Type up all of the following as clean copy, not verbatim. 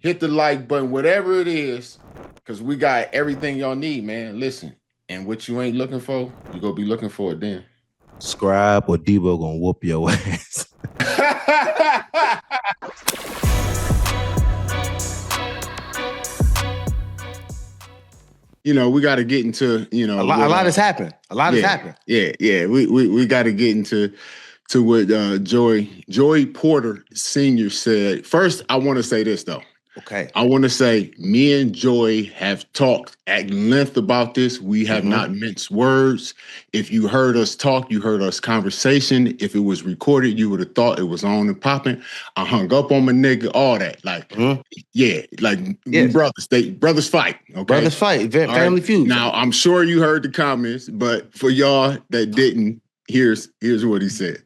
hit the like button, whatever it is, because we got everything y'all need, man. Listen, and what you ain't looking for, you gonna be looking for it then. Subscribe or Deebo gonna whoop your ass. We got to get into, a lot has happened. A lot has happened. Yeah. We got to get into what Joey Porter Sr. said. First, I want to say this, though. Okay. I want to say me and Joy have talked at length about this. We have not minced words. If you heard us talk, you heard us conversation. If it was recorded, you would have thought it was on and popping. I hung up on my nigga, all that. Like, we brothers fight. Okay? Brothers fight. Family feud. Now, I'm sure you heard the comments, but for y'all that didn't, here's what he said.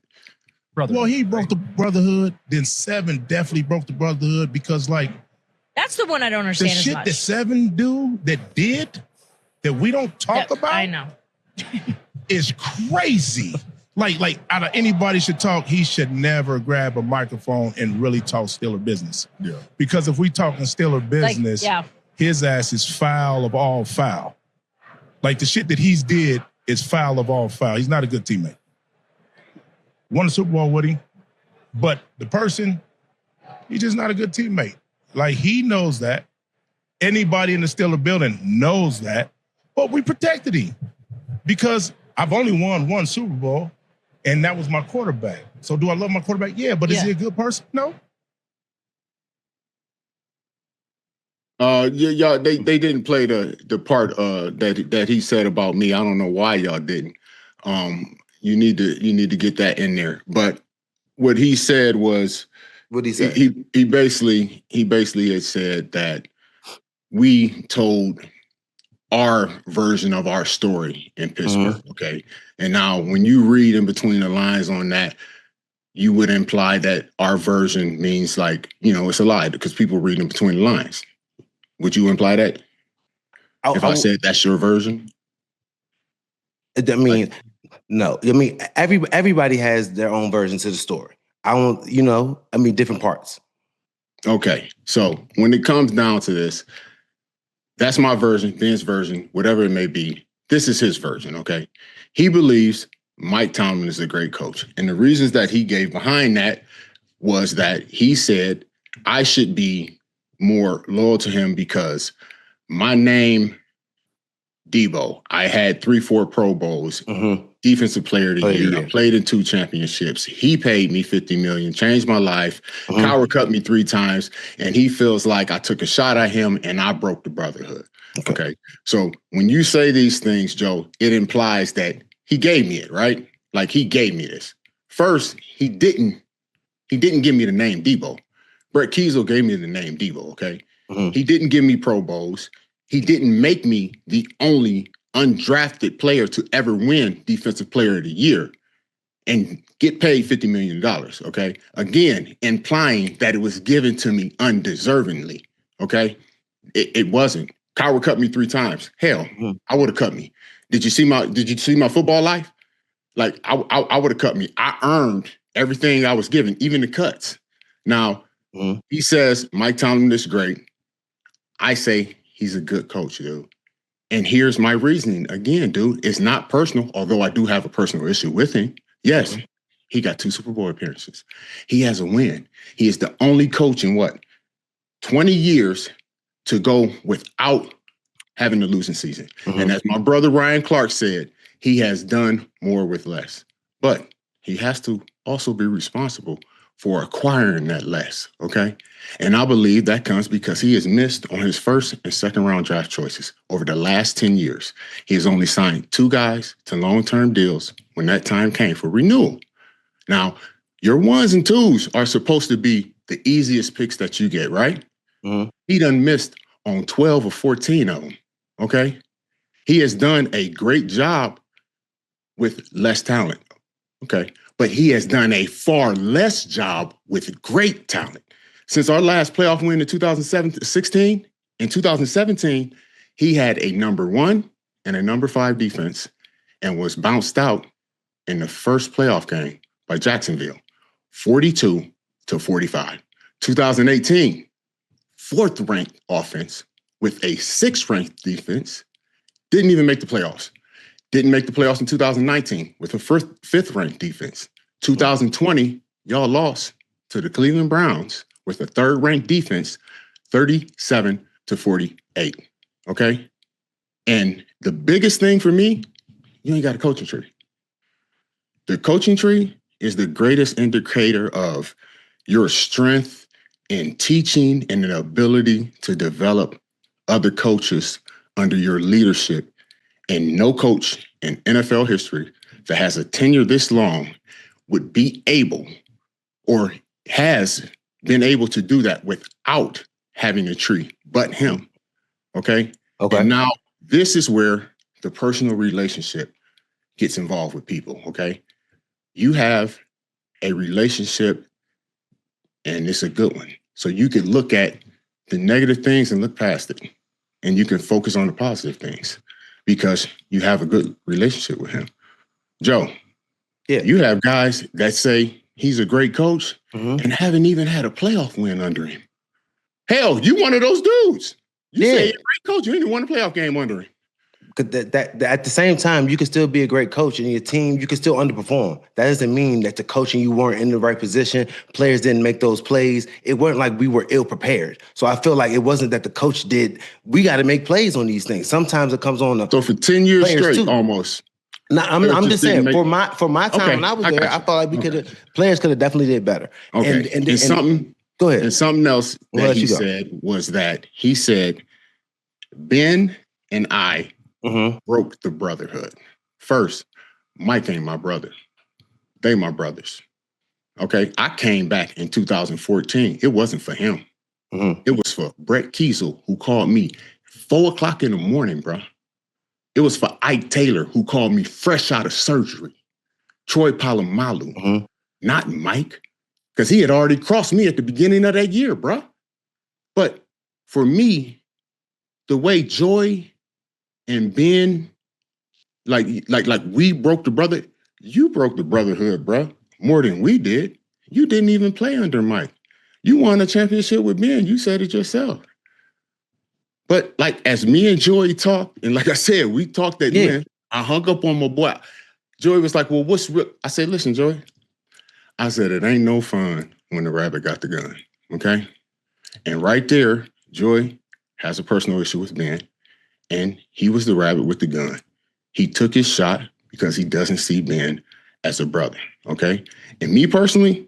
Well, he broke the brotherhood. Then Seven definitely broke the brotherhood because, that's the one I don't understand the as shit much. that Seven did that we don't talk about. I know. Is crazy. Like out of anybody should talk, he should never grab a microphone and really talk Steeler business. Yeah. Because if we talking Steeler business, his ass is foul of all foul. Like the shit that he's did is foul of all foul. He's not a good teammate. Won a Super Bowl with him, but the person, he's just not a good teammate. Like, he knows that. Anybody in the Steeler building knows that. But we protected him because I've only won one Super Bowl, and that was my quarterback. So do I love my quarterback? Yeah, but is he a good person? No. Y'all, they didn't play the part that he said about me. I don't know why y'all didn't. You need to get that in there. But what he said was, what he said? He basically had said that we told our version of our story in Pittsburgh. Okay. And now when you read in between the lines on that, you would imply that our version means it's a lie because people read in between the lines. Would you imply that? I said that's your version? I mean, no. I mean, everybody has their own version to the story. Different parts. Okay. So when it comes down to this, that's my version, Ben's version, whatever it may be. This is his version, okay? He believes Mike Tomlin is a great coach. And the reasons that he gave behind that was that he said, I should be more loyal to him because my name, Debo, I had 3-4 Pro Bowls, Defensive Player of the Year. I played in 2 championships. He paid me $50 million, changed my life. Cowher cut me 3 times, and he feels like I took a shot at him and I broke the brotherhood. Okay. So when you say these things, Joe, it implies that he gave me it, right? Like he gave me this. First, he didn't give me the name Debo. Brett Kiesel gave me the name Debo, okay? He didn't give me Pro Bowls. He didn't make me the only undrafted player to ever win Defensive Player of the Year and get paid $50 million, okay? Again, implying that it was given to me undeservingly, okay? It wasn't. Cowher cut me 3 times. Hell, I would have cut me. Did you see my football life? Like, I would have cut me. I earned everything I was given, even the cuts. Now, he says, Mike Tomlin is great. I say he's a good coach, dude. And here's my reasoning. Again, dude, it's not personal, although I do have a personal issue with him. Yes, he got 2 Super Bowl appearances. He has a win. He is the only coach in 20 years to go without having a losing season. And as my brother Ryan Clark said, he has done more with less. But he has to also be responsible for acquiring that less, okay? And I believe that comes because he has missed on his first and second round draft choices over the last 10 years. He has only signed 2 guys to long-term deals when that time came for renewal. Now, your 1s and 2s are supposed to be the easiest picks that you get, right? He done missed on 12 or 14 of them, okay? He has done a great job with less talent, okay? But he has done a far less job with great talent. Since our last playoff win in 2016, in 2017, he had a number 1 and a number 5 defense and was bounced out in the first playoff game by Jacksonville, 42-45. 2018, 4th-ranked offense with a 6th-ranked defense. Didn't even make the playoffs. Didn't make the playoffs in 2019 with a 5th-ranked defense. 2020, y'all lost to the Cleveland Browns with a 3rd-ranked defense, 37-48. Okay? And the biggest thing for me, you ain't got a coaching tree. The coaching tree is the greatest indicator of your strength in teaching and the ability to develop other coaches under your leadership. And no coach in NFL history that has a tenure this long would be able or has been able to do that without having a tree but him. Okay? And now this is where the personal relationship gets involved with people. Okay? You have a relationship and it's a good one. So you can look at the negative things and look past it. And you can focus on the positive things because you have a good relationship with him. Joe, you have guys that say he's a great coach and haven't even had a playoff win under him. Hell, you one of those dudes. You say you're a great coach. You ain't even won a playoff game under him. That at the same time, you can still be a great coach and your team, you can still underperform. That doesn't mean that the coaching, you weren't in the right position. Players didn't make those plays. It weren't like we were ill prepared. So I feel like it wasn't that the coach did. We got to make plays on these things. Sometimes it comes on the So for 10 years straight, almost. Now, I'm just saying, for my time when I was there, I felt like players could have definitely did better. Okay. And something, go ahead. And something else that he said was that he said, Ben and I broke the brotherhood. First, Mike ain't my brother. They my brothers. Okay? I came back in 2014. It wasn't for him. It was for Brett Kiesel, who called me 4 o'clock in the morning, bro. It was for Ike Taylor, who called me fresh out of surgery. Troy Polamalu, not Mike, because he had already crossed me at the beginning of that year, bro. But for me, the way Joy and Ben, like we broke the brother, you broke the brotherhood, bro, more than we did. You didn't even play under Mike. You won a championship with Ben. You said it yourself. But like as me and Joy talked, and like I said, we talked at length, I hung up on my boy. Joy was like, well, what's real? I said, listen, Joy. I said, it ain't no fun when the rabbit got the gun, okay? And right there, Joy has a personal issue with Ben, and he was the rabbit with the gun. He took his shot because he doesn't see Ben as a brother, okay? And me personally,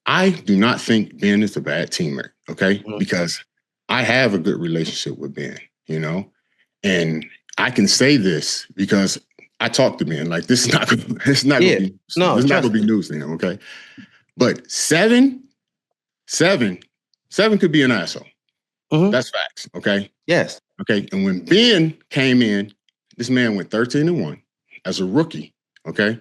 I do not think Ben is a bad teammate, okay? Because I have a good relationship with Ben, you know? And I can say this because I talked to Ben. Like, this is not gonna be news to him, okay? But seven could be an asshole. That's facts, okay? Yes. Okay, and when Ben came in, this man went 13-1 as a rookie, okay?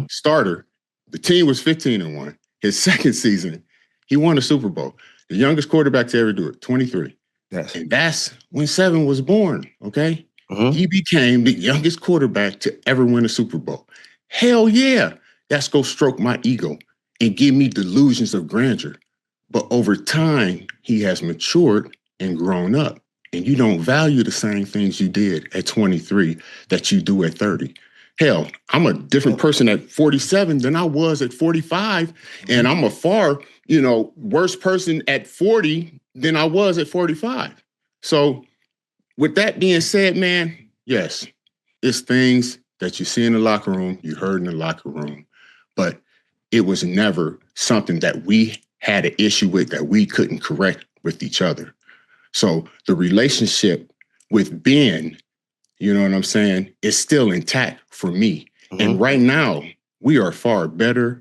Starter. The team was 15-1. His second season, he won a Super Bowl. The youngest quarterback to ever do it, 23. Yes. And that's when 7 was born, okay? He became the youngest quarterback to ever win a Super Bowl. Hell yeah. That's go stroke my ego and give me delusions of grandeur. But over time, he has matured and grown up. And you don't value the same things you did at 23 that you do at 30. Hell, I'm a different person at 47 than I was at 45. And I'm a far, worse person at 40 than I was at 45. So with that being said, man, yes, it's things that you see in the locker room, you heard in the locker room, but it was never something that we had an issue with that we couldn't correct with each other. So the relationship with Ben, you know what I'm saying, is still intact for me. And right now, we are far better,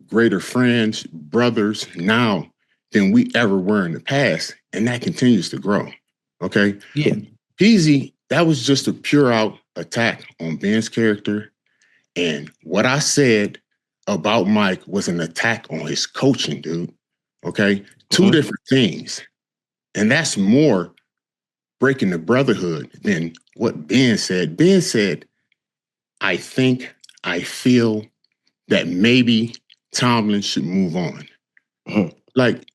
greater friends, brothers now than we ever were in the past. And that continues to grow. Okay? Yeah. Peasy, that was just a pure out attack on Ben's character. And what I said about Mike was an attack on his coaching, dude. Okay? Two different things. And that's more breaking the brotherhood than what Ben said. Ben said, I feel that maybe Tomlin should move on. Like,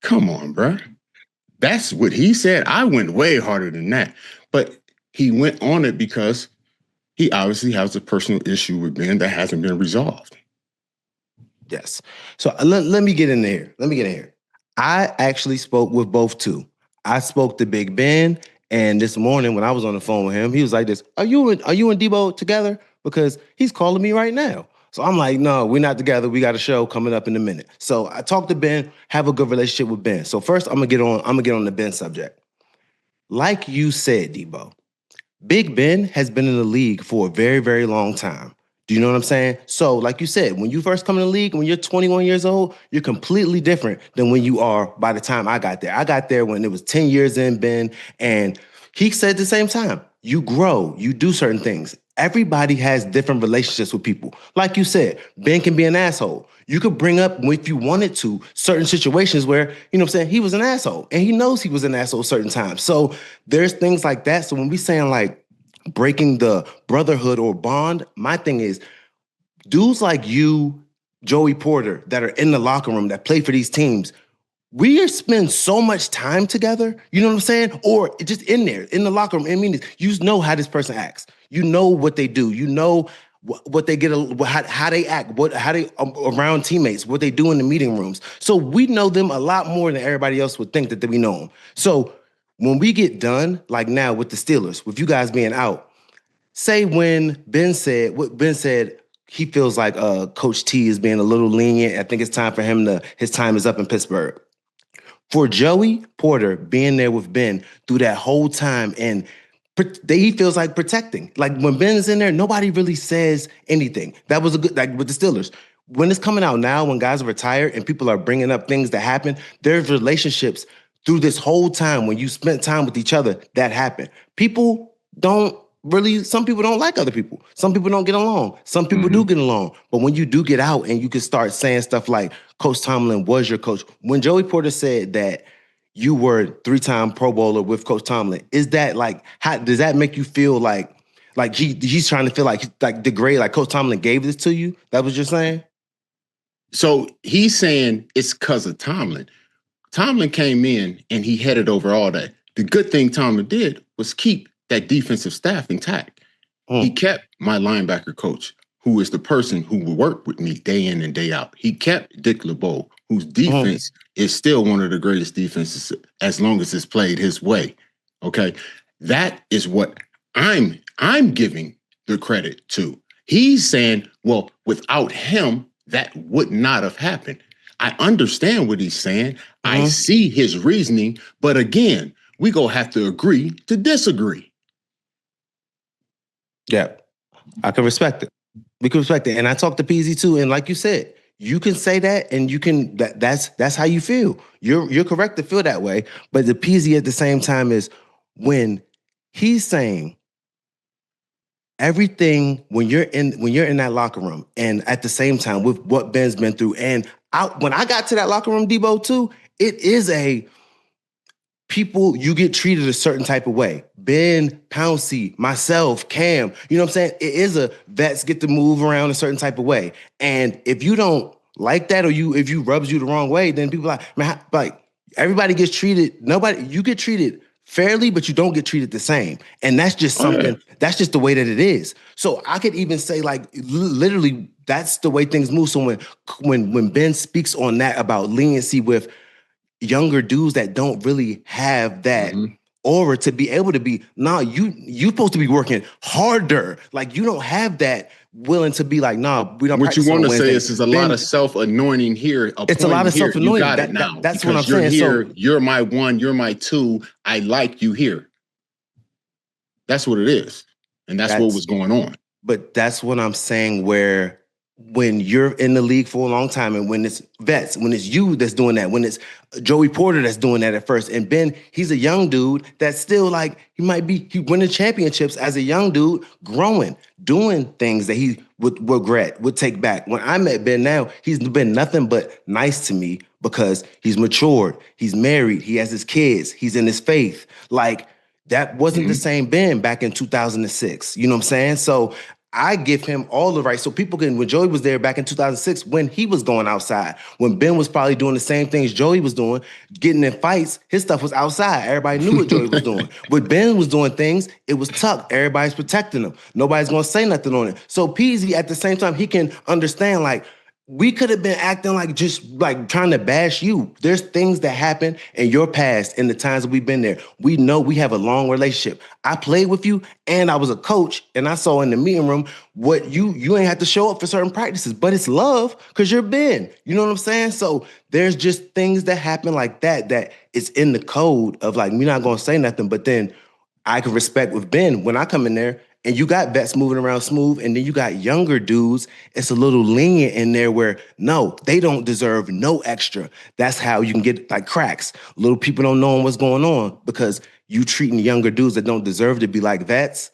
come on, bro. That's what he said. I went way harder than that. But he went on it because he obviously has a personal issue with Ben that hasn't been resolved. Yes. So let me get in there. I actually spoke with both two. I spoke to Big Ben, and this morning when I was on the phone with him, he was like this, are you and Deebo together? Because he's calling me right now. So I'm like, no, we're not together. We got a show coming up in a minute. So I talked to Ben, have a good relationship with Ben. So first I'm gonna get on the Ben subject. Like you said, Deebo, Big Ben has been in the league for a very, very long time. Do you know what I'm saying? So, like you said, when you first come in the league, when you're 21 years old, you're completely different than when you are by the time I got there. I got there when it was 10 years in, Ben, and he said at the same time, you grow, you do certain things. Everybody has different relationships with people. Like you said, Ben can be an asshole. You could bring up, if you wanted to, certain situations where, you know what I'm saying, he was an asshole, and he knows he was an asshole certain times. So there's things like that. So when we saying like, breaking the brotherhood or bond, my thing is dudes like you, Joey Porter, that are in the locker room that play for these teams, we spend so much time together, you know what I'm saying? Or just in there, in the locker room. I mean, you know how this person acts. You know what they do. You know what they get, how they act, how they around teammates, what they do in the meeting rooms. So we know them a lot more than everybody else would think that we know them. So when we get done, like now with the Steelers, with you guys being out, say when Ben said he feels like Coach T is being a little lenient. I think it's time for him his time is up in Pittsburgh. For Joey Porter being there with Ben through that whole time, and he feels like protecting. Like when Ben's in there, nobody really says anything. That was a good, like with the Steelers. When it's coming out now, when guys are retired and people are bringing up things that happen, there's relationships through this whole time when you spent time with each other that happen. People don't really, some people don't like other people. Some people don't get along. Some people do get along. But when you do get out and you can start saying stuff like, Coach Tomlin was your coach. When Joey Porter said that you were 3-time Pro Bowler with Coach Tomlin, is that like, how does that make you feel like he's trying to feel like degrade, like Coach Tomlin gave this to you? That was you're saying? So he's saying it's because of Tomlin. Tomlin came in and he headed over all that. The good thing Tomlin did was keep that defensive staff intact. He kept my linebacker coach, who is the person who will work with me day in and day out. He kept Dick LeBeau, whose defense is still one of the greatest defenses as long as it's played his way. Okay, that is what I'm giving the credit to. He's saying, well, without him, that would not have happened. I understand what he's saying. I see his reasoning, but again, we gonna have to agree to disagree. Yeah, I can respect it. We can respect it. And I talked to PZ too. And like you said, you can say that and you can, that's how you feel. You're correct to feel that way. But the PZ at the same time is when he's saying everything, when you're in that locker room and at the same time with what Ben's been through. And when I got to that locker room, Deebo too, it is people, you get treated a certain type of way. Ben, Pouncey, myself, Cam, you know what I'm saying? It is vets get to move around a certain type of way. And if you don't like that, or if you rubs you the wrong way, then people like, man, like everybody gets treated, you get treated fairly, but you don't get treated the same. And that's just something, that's just the way that it is. So I could even say like, literally, that's the way things move. So when Ben speaks on that about leniency with younger dudes that don't really have that aura to be able to be, you supposed to be working harder. Like you don't have that willing to be like, we don't. What you want to say is there's a lot of self-anointing here. It's a lot of self-anointing. You got it now. That's what I'm you're saying. Here, you're my one, you're my two. I like you here. That's what it is. And that's what was going on. But that's what I'm saying, where when you're in the league for a long time and when it's vets, when it's you that's doing that, when it's Joey Porter that's doing that at first, and Ben, he's a young dude that's still like, he winning championships as a young dude, growing, doing things that he would regret, would take back. When I met Ben now, he's been nothing but nice to me because he's matured, he's married, he has his kids, he's in his faith. Like, that wasn't the same Ben back in 2006. You know what I'm saying? So I give him all the rights. So people can, when Joey was there back in 2006, when he was going outside, when Ben was probably doing the same things Joey was doing, getting in fights, his stuff was outside. Everybody knew what Joey was doing. When Ben was doing things, it was tucked. Everybody's protecting him. Nobody's going to say nothing on it. So Peasy, at the same time, he can understand, like, we could have been acting like just like trying to bash you. There's things that happen in your past in the times that we've been there. We know we have a long relationship. I played with you and I was a coach and I saw in the meeting room what you ain't have to show up for certain practices, but it's love because you're Ben. You know what I'm saying? So there's just things that happen like that is in the code of like, we're not going to say nothing, but then I can respect with Ben when I come in there and you got vets moving around smooth, and then you got younger dudes. It's a little lenient in there where, no, they don't deserve no extra. That's how you can get like cracks. Little people don't know what's going on because you treating younger dudes that don't deserve to be like vets.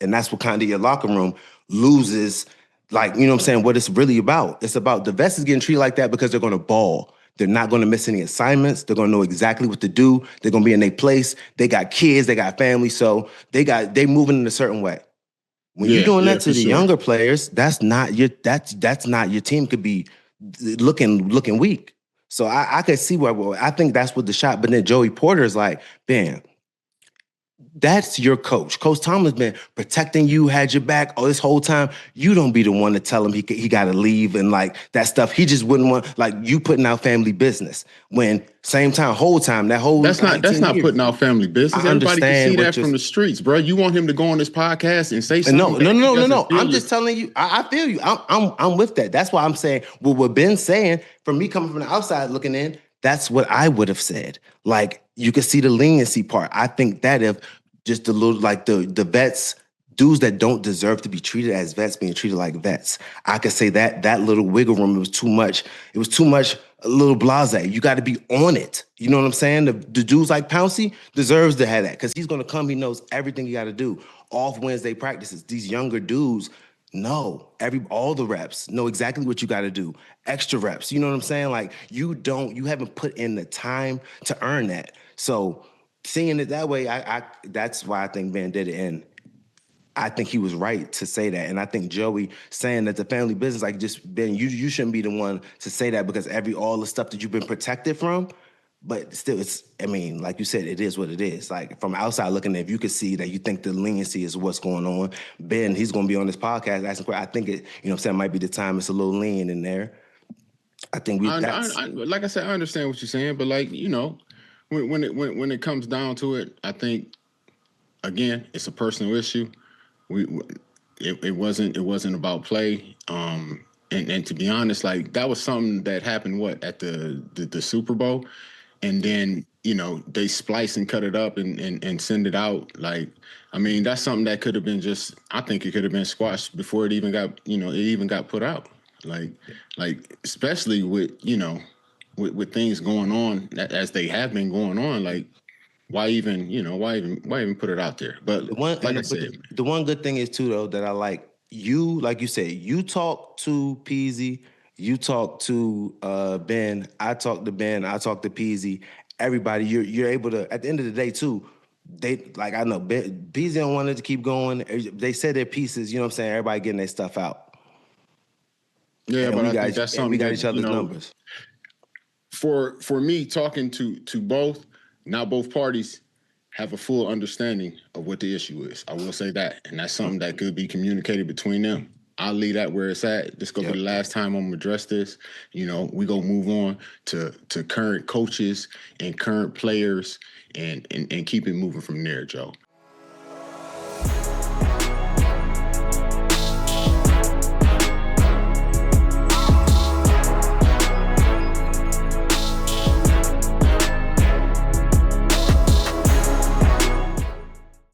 And that's what kind of your locker room loses, like, you know what I'm saying, what it's really about. It's about the vets is getting treated like that because they're going to ball. They're not going to miss any assignments. They're going to know exactly what to do. They're going to be in their place. They got kids. They got family. So they moving in a certain way. When you're doing that to the younger players, that's not your team could be looking weak. So I could see where I think that's what the shot. But then Joey Porter is like, bam. That's your coach. Coach Tomlin's been protecting you, had your back all this whole time. You don't be the one to tell him he got to leave and like that stuff. He just wouldn't want like you putting out family business. When same time, whole time, that whole that's not putting out family business. Everybody can see that from the streets, bro. You want him to go on this podcast and say something? No. I'm just telling you. I feel you. I'm with that. That's why I'm saying what Ben's saying. For me coming from the outside looking in, that's what I would have said. Like you can see the leniency part. I think that if just the little like the vets, dudes that don't deserve to be treated as vets being treated like vets. I could say that little wiggle room, it was too much. It was too much a little blasé. You got to be on it. You know what I'm saying? The dudes like Pouncey deserves to have that because he's going to come. He knows everything he got to do. Off Wednesday practices. These younger dudes know all the reps, know exactly what you got to do. Extra reps. You know what I'm saying? Like you haven't put in the time to earn that. So seeing it that way, that's why I think Ben did it. And I think he was right to say that. And I think Joey saying that the family business, like just Ben, you shouldn't be the one to say that because all the stuff that you've been protected from. But still, like you said, it is what it is. Like from outside looking in, if you could see that you think the leniency is what's going on, Ben, he's going to be on this podcast asking questions. I think it, you know what I'm saying, might be the time it's a little lean in there. I think like I said, I understand what you're saying, but like, you know, when it comes down to it, I think again, it's a personal issue. It wasn't about play. And to be honest, like that was something that happened at the Super Bowl, and then you know they splice and cut it up and send it out. Like I mean, that's something that could have been I think it could have been squashed before it even got put out. Like especially with with things going on as they have been going on, like why even put it out there? But the one good thing is too though that I like you said, you talk to Peasy, you talk to Ben, I talk to Ben, I talk to Peasy. Everybody, you're able to at the end of the day too. They like I know Peasy don't want it to keep going. They said their pieces, you know what I'm saying? Everybody getting their stuff out. Yeah, but I think that's something we got each other's numbers. For me, talking to both, not both parties have a full understanding of what the issue is. I will say that, and that's something that could be communicated between them. I'll leave that where it's at. This gonna be the last time I'm gonna address this. You know, we gonna move on to current coaches and current players and keep it moving from there, Joe.